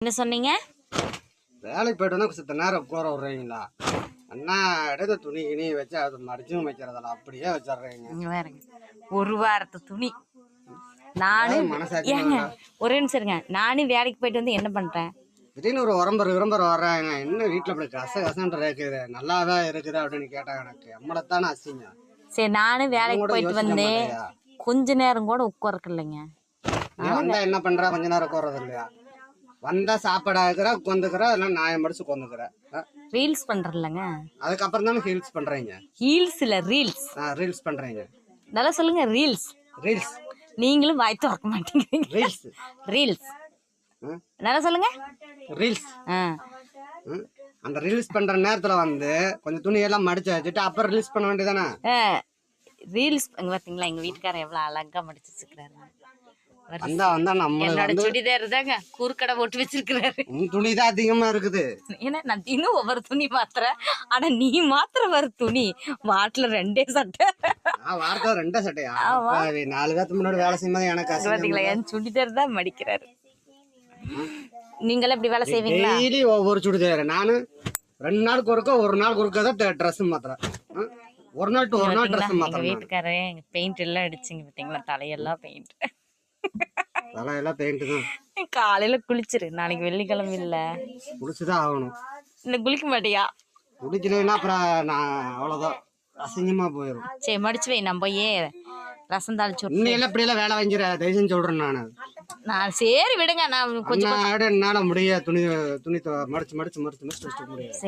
என்ன சொன்னீங்க? வேலைக்கு போயிட்டு வந்து சித்த நேரம் உட்கார விடுறீங்களா? அண்ணா எடுத்து துணி கிணி வச்சு அது மடிச்சும் வைக்கிறதில்ல, அப்படியே வச்சிடுறீங்க. வேறங்க ஒரு வாரத்து துணி நானும் ஏங்க ஒரே நிமிஷம் இருங்க. நானும் வேலைக்கு போயிட்டு வந்து என்ன பண்றேன்? திடீர்னு ஒரு விளம்பரம் வர்றாங்க, என்ன வீட்டுல அப்படி கசகசன்ற இருக்குது, நல்லாவே இருக்குது அப்படின்னு கேட்டாங்க. எனக்கு நம்மளத்தானே அசிங்க. சரி, நானும் வேலைக்கு போயிட்டு வந்து கொஞ்ச நேரம் கூட உட்கார்க்க இல்லைங்க. வந்தா என்ன பண்றா? கொஞ்ச நேரம் உட்கார்றது இல்லையா? வந்தா சாப்பாடு ஆகுற உட்காந்துக்கிற, எல்லாம் நாயம் படிச்சு உட்காந்துக்கிற. ரீல்ஸ் பண்றேன்லங்க. அதுக்கப்புறம் தானே ஹீல்ஸ் பண்றீங்க. ஹீல்ஸ் இல்ல, ரீல்ஸ். ரீல்ஸ் பண்றீங்க. நல்லா சொல்லுங்க. ரீல்ஸ். ரீல்ஸ். நீங்களும் வாய் திறக்க மாட்டேங்கிறீங்க. ரீல்ஸ். ரீல்ஸ். நல்லா சொல்லுங்க. ரீல்ஸ். அந்த ரீல்ஸ் பண்ற நேரத்துல வந்து கொஞ்சம் துணியெல்லாம் மடிச்சு வச்சுட்டு அப்புறம் ரீல்ஸ் பண்ண வேண்டியதானே? ரீல்ஸ் பாத்தீங்களா? எங்க வீட்டுக்காரர் எவ்வளவு அழகா மடிச்சு வச்சுக்கிறாரு. என்னோட சுடிதார் தாங்க குறுக்கடை போட்டு வச்சிருக்கிறாரு. துணிதான் அதிகமா இருக்குது. ஏன்னா நான் தினம் ஒவ்வொரு துணி மாத்துறேன். ஆனா நீ மாத்திர வர துணி வாட்டில 2 சட்டை. வாரத்துல 2 சட்டையா? 4 பேருக்கு முன்னாடி வேலை செய்யும்போது எனக்கு பாத்தீங்களா? என் சுடிதார் தான் மடிக்கிறாரு. நீங்களும் இப்படி வேலை செய்வீங்களா? டெய்லி ஒவ்வொரு சுடிதார். நானு 2 நாளுக்கு ஒருக்க, ஒரு நாளுக்கு ஒருக்க தான் ட்ரெஸ் மாத்துறேன். ஒரு நாள் டு ஒரு நாள் ட்ரெஸ் மாத்துறேன். வீட்டுக்காரே பெயிண்ட் எல்லாம் அடிச்சுங்க பாத்தீங்களா? தலையெல்லாம் பெயிண்ட். தலையெல்லாம் பெயிண்ட் தான். காலையில குளிச்சிரு, நாளைக்கு வெள்ளிக்கிழமை இல்ல. குளிச்சுதான் ஆகணும். இன்னும் குளிக்க மாட்டியா? குளிக்கலைன்னா அப்புறம் நான் அவ்வளவுதான், அசிங்கமா போயிடும். சரி, மடிச்சு வை. நான் போய் ரசம் தாளிச்சு இன்னும் இப்படி எல்லாம் வேலை வாங்கிற தயவுசெஞ்சு சொல்றேன் நான். சரி விடுங்க, நான் கொஞ்சம் என்னால முடிய துணி மடிச்சு மடிச்சு மடிச்சு மடிச்சு முடியாது.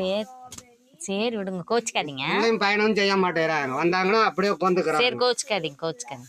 சரி விடுங்க, கோச்சுக்காதீங்க. பயணம் செய்ய மாட்டேறாங்க, வந்தாங்கன்னா அப்படியே உட்காந்துக்கிறாங்க. சரி, கோச்சுக்காதீங்க.